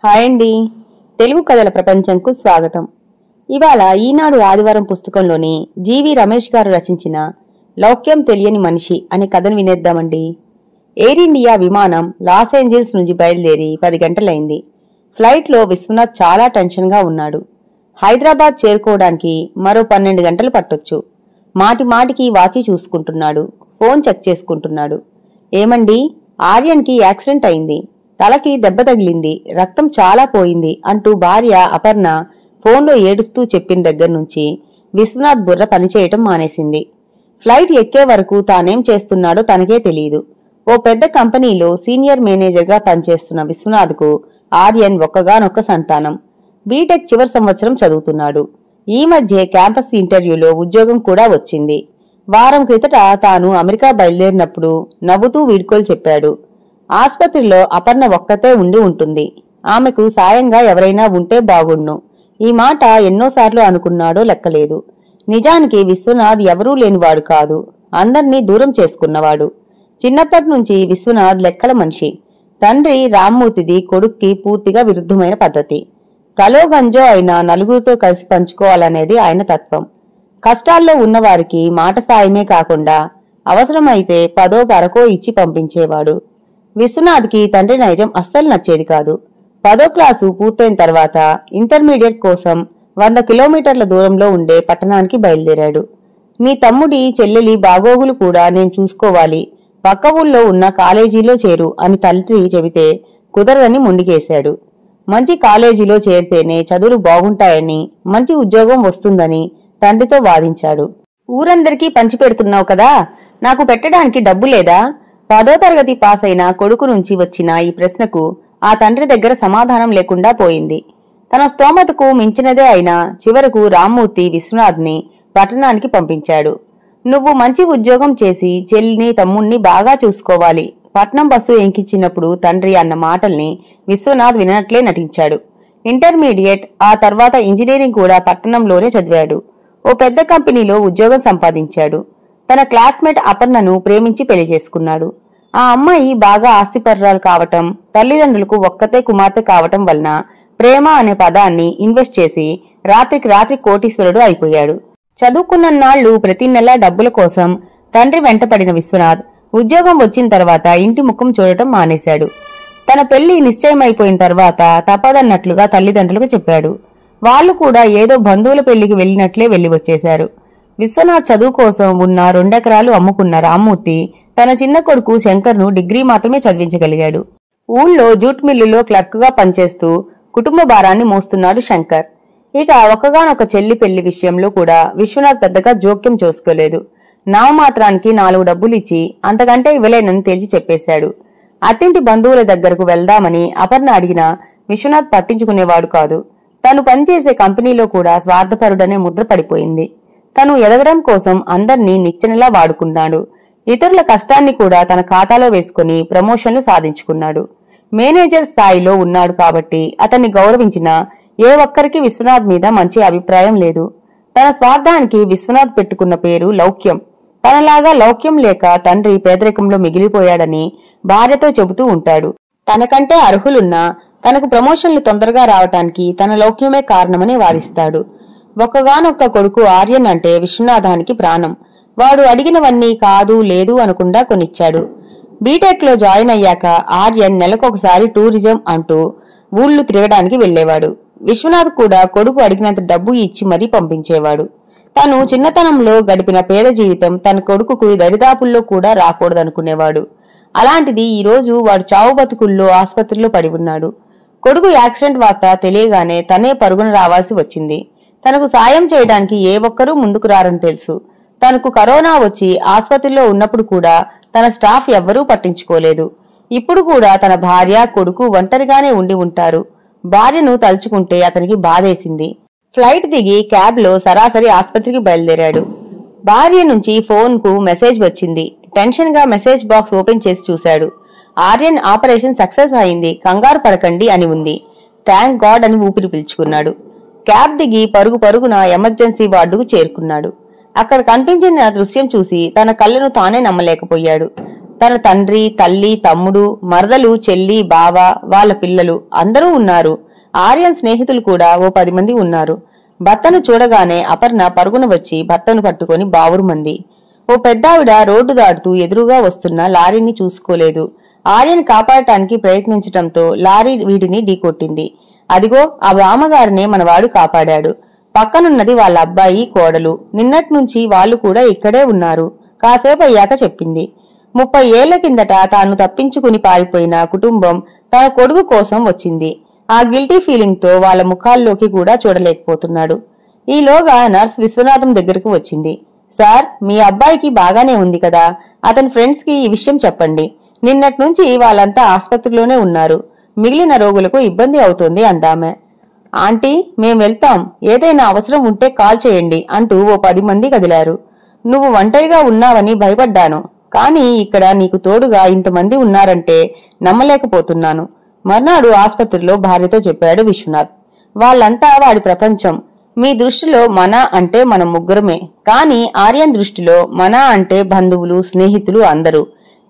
Hi అండి. తెలుగు కథల ప్రపంచంకు స్వాగతం. ఇవాళ ఈనాడు ఆదివారం పుస్తకంలోని జీవి రమేష్ గారు రచించిన లౌక్యం తెలియని మనిషి అనే కథను వినేద్దామండి. ఎయిర్ ఇండియా విమానం లాస్ ఏంజల్స్ నుంచి బయలుదేరి 10 గంటలైంది. ఫ్లైట్లో విశ్వనాథ్ చాలా టెన్షన్గా ఉన్నాడు. హైదరాబాద్ చేరుకోవడానికి మరో 12 గంటలు పట్టొచ్చు. మాటి మాటికి వాచి చూసుకుంటున్నాడు. ఫోన్ చెక్ చేసుకుంటున్నాడు. ఏమండి, ఆర్యన్కి యాక్సిడెంట్ అయింది, తలకి దెబ్బ తగిలింది, రక్తం చాలా పోయింది అంటూ భార్య అపర్ణ ఫోన్లో ఏడుస్తూ చెప్పిన దగ్గర నుంచి విశ్వనాథ్ బుర్ర పనిచేయటం మానేసింది. ఫ్లైట్ ఎక్కే వరకు తానేం చేస్తున్నాడో తనకే తెలియదు. ఓ పెద్ద కంపెనీలో సీనియర్ మేనేజర్గా పనిచేస్తున్న విశ్వనాథ్కు ఆర్యన్ ఒక్కగానొక్క సంతానం. బీటెక్ చివరి సంవత్సరం చదువుతున్నాడు. ఈ మధ్య క్యాంపస్ ఇంటర్వ్యూలో ఉద్యోగం కూడా వచ్చింది. వారం క్రితట తాను అమెరికా బయలుదేరినప్పుడు నవ్వుతూ వీడ్కోలు చెప్పాడు. ఆస్పత్రిలో అపర్ణ ఒక్కతే ఉండి ఉంటుంది. ఆమెకు సాయంగా ఎవరైనా ఉంటే బాగుండు. ఈ మాట ఎన్నోసార్లు అనుకున్నాడో లెక్కలేదు. నిజానికి విశ్వనాథ్ ఎవరూ లేనివాడు కాదు. అందర్నీ దూరం చేసుకున్నవాడు. చిన్నప్పటి నుంచి విశ్వనాథ్ లెక్కల మనిషి. తండ్రి రామ్మూర్తిది కొడుక్కి పూర్తిగా విరుద్ధమైన పద్ధతి. కలో గంజో అయినా నలుగురితో కలిసి పంచుకోవాలనేది ఆయన తత్వం. కష్టాల్లో ఉన్నవారికి మాట సాయమే కాకుండా అవసరమైతే 10 పరకో ఇచ్చి పంపించేవాడు. విశ్వనాథ్కి తండ్రి నైజం అస్సలు నచ్చేది కాదు. 10వ క్లాసు పూర్తయిన తర్వాత ఇంటర్మీడియట్ కోసం 100 కిలోమీటర్ల దూరంలో ఉండే పట్టణానికి బయలుదేరాడు. నీ తమ్ముడి చెల్లెలి బాగోగులు కూడా నేను చూసుకోవాలి, పక్క ఊళ్ళో ఉన్న కాలేజీలో చేరు అని తండ్రి చెబితే కుదరదని మొండికేశాడు. మంచి కాలేజీలో చేరితేనే చదువులు బాగుంటాయని, మంచి ఉద్యోగం వస్తుందని తండ్రితో వాదించాడు. ఊరందరికీ పంచిపెడుతున్నావు కదా, నాకు పెట్టడానికి డబ్బు లేదా? 10వ తరగతి పాస్ అయిన కొడుకు నుంచి వచ్చిన ఈ ప్రశ్నకు ఆ తండ్రి దగ్గర సమాధానం లేకుండా పోయింది. తన స్తోమతకు మించినదే అయినా చివరకు రామ్మూర్తి విశ్వనాథ్ని పట్టణానికి పంపించాడు. నువ్వు మంచి ఉద్యోగం చేసి చెల్లిని తమ్ముణ్ణి బాగా చూసుకోవాలి. పట్నం బస్సు ఎంకిచ్చినప్పుడు తండ్రి అన్న మాటల్ని విశ్వనాథ్ వినట్లే నటించాడు. ఇంటర్మీడియట్, ఆ తర్వాత ఇంజనీరింగ్ కూడా పట్టణంలోనే చదివాడు. ఓ పెద్ద కంపెనీలో ఉద్యోగం సంపాదించాడు. తన క్లాస్మేట్ అపర్ణను ప్రేమించి పెళ్లి చేసుకున్నాడు. ఆ అమ్మాయి బాగా ఆస్తిపరురాలు కావటం, తల్లిదండ్రులకు ఒక్కతే కుమార్తె కావటం వలన ప్రేమ అనే పదాన్ని ఇన్వెస్ట్ చేసి రాత్రికి రాత్రి కోటీశ్వరుడు అయిపోయాడు. చదువుకున్నన్నాళ్లు ప్రతి నెల డబ్బుల కోసం తండ్రి వెంటపడిన విశ్వనాథ్ ఉద్యోగం వచ్చిన తర్వాత ఇంటి ముఖం చూడటం మానేశాడు. తన పెళ్లి నిశ్చయమైపోయిన తర్వాత తప్పదన్నట్లుగా తల్లిదండ్రులకు చెప్పాడు. వాళ్లు కూడా ఏదో బంధువుల పెళ్లికి వెళ్లినట్లే వెళ్లి వచ్చేశారు. విశ్వనాథ్ చదువు కోసం ఉన్న 2 ఎకరాలు అమ్ముకున్న రామ్మూర్తి తన చిన్న కొడుకు శంకర్ను డిగ్రీ మాత్రమే చదివించగలిగాడు. ఊళ్ళో జూట్ మిల్లులో క్లర్క్గా పనిచేస్తూ కుటుంబ భారాన్ని మోస్తున్నాడు శంకర్. ఇక ఒక్కగానొక్క చెల్లి పెళ్లి విషయంలో కూడా విశ్వనాథ్ పెద్దగా జోక్యం చేసుకోలేదు. నామమాత్రానికి 4 డబ్బులిచ్చి అంతకంటే ఇవ్వలేనని తేల్చి చెప్పేశాడు. అత్తింటి బంధువుల దగ్గరకు వెళ్దామని అపర్ణ అడిగినా విశ్వనాథ్ పట్టించుకునేవాడు కాదు. తను పనిచేసే కంపెనీలో కూడా స్వార్థపరుడనే ముద్ర పడిపోయింది. తను ఎదగడం కోసం అందర్నీ నిచ్చెనలా వాడుకున్నాడు. ఇతరుల కష్టాన్ని కూడా తన ఖాతాలో వేసుకుని ప్రమోషన్లు సాధించుకున్నాడు. మేనేజర్ స్థాయిలో ఉన్నాడు కాబట్టి అతన్ని గౌరవించిన ఏ ఒక్కరికి విశ్వనాథ్ మీద మంచి అభిప్రాయం లేదు. తన స్వార్థానికి విశ్వనాథ్ పెట్టుకున్న పేరు లౌక్యం. తనలాగా లౌక్యం లేక తండ్రి పేదరికంలో మిగిలిపోయాడని భార్యతో చెబుతూ ఉంటాడు. తనకంటే అర్హులున్నా తనకు ప్రమోషన్లు తొందరగా రావటానికి తన లౌక్యమే కారణమని వాదిస్తాడు. ఒక్కగానొక్క కొడుకు ఆర్యన్ అంటే విశ్వనాథానికి ప్రాణం. వాడు అడిగినవన్నీ కాదు లేదు అనకుండా కొనిచ్చాడు. బీటెక్ లో జాయిన్ అయ్యాక ఆర్యన్ నెలకొకసారి టూరిజం అంటూ ఊళ్ళు తిరగడానికి వెళ్లేవాడు. విశ్వనాథ్ కూడా కొడుకు అడిగినంత డబ్బు ఇచ్చి మరీ పంపించేవాడు. తను చిన్నతనంలో గడిపిన పేద జీవితం తన కొడుకుకు దరిదాపుల్లో కూడా రాకూడదనుకునేవాడు. అలాంటిది ఈ రోజు వాడు చావు బతుకుల్లో ఆసుపత్రిలో పడి ఉన్నాడు. కొడుకు యాక్సిడెంట్ వార్త తెలియగానే తనే పరుగున రావాల్సి వచ్చింది. తనకు సాయం చేయడానికి ఏ ఒక్కరూ ముందుకు రారని తెలుసు. తనకు కరోనా వచ్చి ఆసుపత్రిలో ఉన్నప్పుడు కూడా తన స్టాఫ్ ఎవ్వరూ పట్టించుకోలేదు. ఇప్పుడు కూడా తన భార్య కొడుకు ఒంటరిగానే ఉండి ఉంటారు. భార్యను తలుచుకుంటే అతనికి బాధేసింది. ఫ్లైట్ దిగి క్యాబ్లో సరాసరి ఆసుపత్రికి బయలుదేరాడు. భార్య నుంచి ఫోన్కు మెసేజ్ వచ్చింది. టెన్షన్గా మెసేజ్ బాక్స్ ఓపెన్ చేసి చూశాడు. ఆర్యన్ ఆపరేషన్ సక్సెస్ అయింది, కంగారు పడకండి అని ఉంది. థ్యాంక్ గాడ్ అని ఊపిరి పీల్చుకున్నాడు. క్యాబ్ దిగి పరుగు పరుగున ఎమర్జెన్సీ వార్డుకు చేరుకున్నాడు. అక్కడ కనిపించిన దృశ్యం చూసి తన కళ్ళను తానే నమ్మలేకపోయాడు. తన తండ్రి, తల్లి, తమ్ముడు, మరదలు, చెల్లి, బావ, వాళ్ళ పిల్లలు అందరూ ఉన్నారు. ఆర్యన్ స్నేహితులు కూడా ఓ 10 మంది ఉన్నారు. భర్తను చూడగానే అపర్ణ పరుగున వచ్చి భర్తను పట్టుకొని బావురుమంది. ఓ పెద్దావిడ రోడ్డు దాటుతూ ఎదురుగా వస్తున్న లారీని చూసుకోలేదు. ఆర్యన్ కాపాడటానికి ప్రయత్నించటంతో లారీ వీడిని ఢీకొట్టింది. అదిగో ఆ బామ్మగారినే మనవాడు కాపాడాడు. పక్కనున్నది వాళ్ళ అబ్బాయి, కోడలు. నిన్నట్నుంచి వాళ్ళు కూడా ఇక్కడే ఉన్నారు. కాసేపు అయ్యాక చెప్పింది. 30 ఏళ్ల కిందట తాను తప్పించుకుని పారిపోయిన కుటుంబం తన కొడుకు కోసం వచ్చింది. ఆ గిల్టీ ఫీలింగ్ తో వాళ్ళ ముఖాల్లోకి కూడా చూడలేకపోతున్నాడు. ఈలోగా నర్స్ విశ్వనాథం దగ్గరకు వచ్చింది. సార్, మీ అబ్బాయికి బాగానే ఉంది కదా, అతని ఫ్రెండ్స్ కి ఈ విషయం చెప్పండి. నిన్నట్నుంచి వాళ్ళంతా ఆస్పత్రిలోనే ఉన్నారు. మిగిలిన రోగులకు ఇబ్బంది అవుతోంది అందామె. ఆంటీ, మేం వెళ్తాం, ఏదైనా అవసరం ఉంటే కాల్ చేయండి అంటూ ఓ 10 మంది కదిలారు. నువ్వు ఒంటరిగా ఉన్నావని భయపడ్డాను, కానీ ఇక్కడ నీకు తోడుగా ఇంతమంది ఉన్నారంటే నమ్మలేకపోతున్నాను. మర్నాడు ఆస్పత్రిలో భార్యతో చెప్పాడు విశ్వనాథ్. వాళ్ళంతా వాడి ప్రపంచం. మీ దృష్టిలో మన అంటే మనం ముగ్గురమే, కానీ ఆర్యన్ దృష్టిలో మన అంటే బంధువులు, స్నేహితులు అందరూ.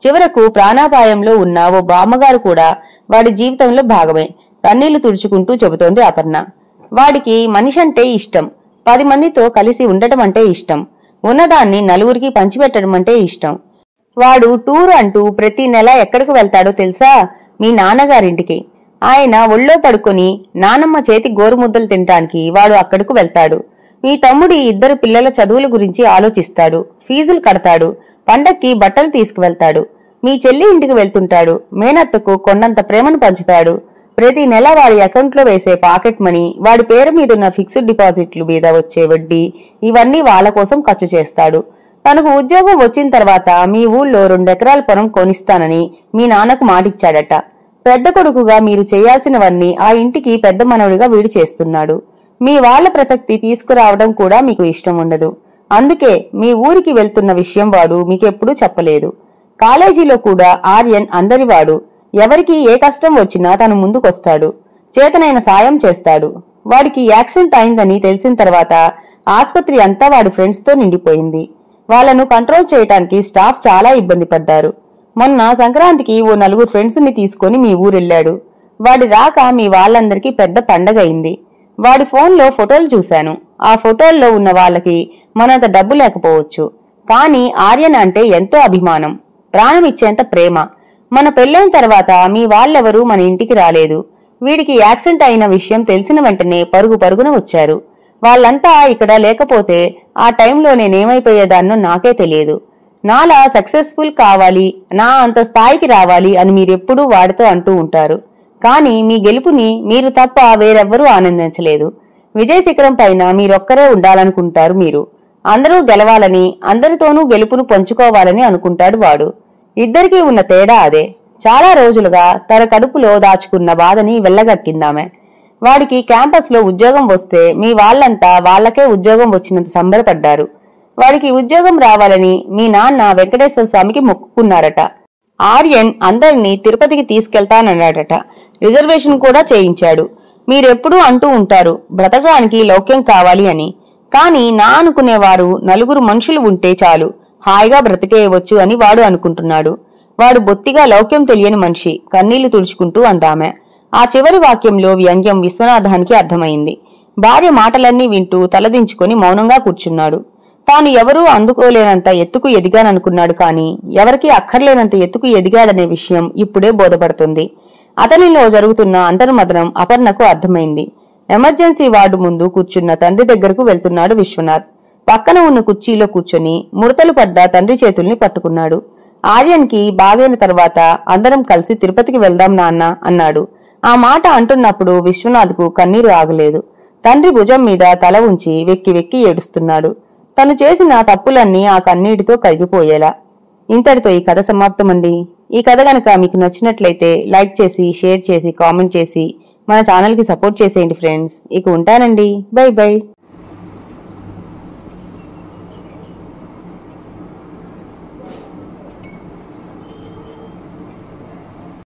చివరకు ప్రాణాపాయంలో ఉన్న ఓ బామ్మగారు కూడా వాడి జీవితంలో భాగమే. కన్నీళ్లు తుడుచుకుంటూ చెబుతోంది అపర్ణ. వాడికి మనిషి అంటే ఇష్టం. 10 మందితో కలిసి ఉండటం అంటే ఇష్టం. ఉన్నదాన్ని నలుగురికి పంచిపెట్టడం అంటే ఇష్టం. వాడు టూర్ అంటూ ప్రతి నెల ఎక్కడికి వెళ్తాడో తెలుసా? మీ నాన్నగారింటికి. ఆయన ఒళ్ళో పడుకొని నానమ్మ చేతి గోరుముద్దలు తినటానికి వాడు అక్కడకు వెళ్తాడు. మీ తమ్ముడి 2 పిల్లల చదువుల గురించి ఆలోచిస్తాడు. ఫీజులు కడతాడు. పండక్కి బట్టలు తీసుకువెళ్తాడు. మీ చెల్లి ఇంటికి వెళ్తుంటాడు. మేనత్తకు కొండంత ప్రేమను పంచుతాడు. ప్రతి నెల వాడి అకౌంట్లో వేసే పాకెట్ మనీ, వాడి పేరు మీదున్న ఫిక్స్డ్ డిపాజిట్లు మీద వచ్చే వడ్డీ, ఇవన్నీ వాళ్ళ కోసం ఖర్చు చేస్తాడు. తనకు ఉద్యోగం వచ్చిన తర్వాత మీ ఊళ్ళో 2 ఎకరాల పొలం కొనిస్తానని మీ నాన్నకు మాటిచ్చాడట. పెద్ద కొడుకుగా మీరు చేయాల్సినవన్నీ ఆ ఇంటికి పెద్ద మనవడిగా వీడు చేస్తున్నాడు. మీ వాళ్ల ప్రసక్తి తీసుకురావడం కూడా మీకు ఇష్టం ఉండదు. అందుకే మీ ఊరికి వెళ్తున్న విషయం వాడు మీకెప్పుడూ చెప్పలేదు. కాలేజీలో కూడా ఆర్యన్ అందరివాడు. ఎవరికి ఏ కష్టం వచ్చినా తను ముందుకొస్తాడు. చేతనైన సాయం చేస్తాడు. వాడికి యాక్సిడెంట్ అయిందని తెలిసిన తర్వాత ఆస్పత్రి అంతా వాడి ఫ్రెండ్స్ తో నిండిపోయింది. వాళ్లను కంట్రోల్ చేయటానికి స్టాఫ్ చాలా ఇబ్బంది పడ్డారు. మొన్న సంక్రాంతికి ఓ 4 ఫ్రెండ్స్ ని తీసుకుని మీ ఊరెళ్ళాడు. వాడి రాక మీ వాళ్ళందరికీ పెద్ద పండగైంది. వాడి ఫోన్లో ఫోటోలు చూశాను. ఆ ఫోటోల్లో ఉన్న వాళ్ళకి మనంత డబ్బు లేకపోవచ్చు, కానీ ఆర్యన్ అంటే ఎంతో అభిమానం, ప్రాణం ఇచ్చేంత ప్రేమ. మన పెళ్ళైన తర్వాత మీ వాళ్ళెవరూ మన ఇంటికి రాలేదు. వీడికి యాక్సిడెంట్ అయిన విషయం తెలిసిన వెంటనే పరుగు పరుగున వచ్చారు. వాళ్ళంతా ఇక్కడ లేకపోతే ఆ టైంలో నేనేమైపోయేదాన్నో నాకే తెలియదు. నాలా సక్సెస్ఫుల్ కావాలి, నా అంత స్థాయికి రావాలి అని మీరెప్పుడూ వాడితో అంటూ ఉంటారు. కానీ మీ గెలుపుని మీరు తప్ప వేరెవ్వరూ ఆనందించలేదు. విజయ శిఖరం పైన మీరొక్కరే ఉండాలనుకుంటారు. మీరు అందరూ గెలవాలని, అందరితోనూ గెలుపును పంచుకోవాలని అనుకుంటాడు వాడు. ఇద్దరికీ ఉన్న తేడా అదే. చాలా రోజులుగా తన కడుపులో దాచుకున్న బాధని వెళ్లగక్కిందామె. వాడికి క్యాంపస్ లో ఉద్యోగం వస్తే మీ వాళ్ళంతా వాళ్లకే ఉద్యోగం వచ్చినంత సంబరపడ్డారు. వాడికి ఉద్యోగం రావాలని మీ నాన్న వెంకటేశ్వర స్వామికి మొక్కుకున్నారట. ఆర్యన్ అందరినీ తిరుపతికి తీసుకెళ్తానన్నాడట. రిజర్వేషన్ కూడా చేయించాడు. మీరెప్పుడూ అంటూ ఉంటారు బ్రతకానికి లౌక్యం కావాలి అని. కానీ నా అనుకునేవారు 4 మనుషులు ఉంటే చాలు, హాయిగా బ్రతికేయవచ్చు అని వాడు అనుకుంటున్నాడు. వాడు బొత్తిగా లౌక్యం తెలియని మనిషి. కన్నీళ్లు తుడుచుకుంటూ అందామె. ఆ చివరి వాక్యంలో వ్యంగ్యం విశ్వనాథానికి అర్థమైంది. భార్య మాటలన్నీ వింటూ తలదించుకొని మౌనంగా కూర్చున్నాడు. తాను ఎవరూ అందుకోలేనంత ఎత్తుకు ఎదిగాననుకున్నాడు, కానీ ఎవరికీ అక్కర్లేనంత ఎత్తుకు ఎదిగాడనే విషయం ఇప్పుడే బోధపడుతుంది. అతనిలో జరుగుతున్న అంతర్మదనం అపర్ణకు అర్థమైంది. ఎమర్జెన్సీ వార్డు ముందు కూర్చున్న తండ్రి దగ్గరకు వెళ్తున్నాడు విశ్వనాథ్. పక్కన ఉన్న కుర్చీలో కూర్చొని ముడతలు పడ్డ తండ్రి చేతుల్ని పట్టుకున్నాడు. ఆర్యన్ కి బాగైన తర్వాత అందరం కలిసి తిరుపతికి వెళ్దాం నాన్న అన్నాడు. ఆ మాట అంటున్నప్పుడు విశ్వనాథ్కు కన్నీరు ఆగలేదు. తండ్రి భుజం మీద తల ఉంచి వెక్కి వెక్కి ఏడుస్తున్నాడు. తను చేసిన తప్పులన్నీ ఆ కన్నీటితో కరిగిపోయేలా. ఇంతటితో ఈ కథ సమాప్తమండి. ఈ కథ గనక మీకు నచ్చినట్లయితే లైక్ చేసి, షేర్ చేసి, కామెంట్ చేసి మన ఛానల్ కి సపోర్ట్ చేసేయండి ఫ్రెండ్స్. ఇక ఉంటానండి. By by.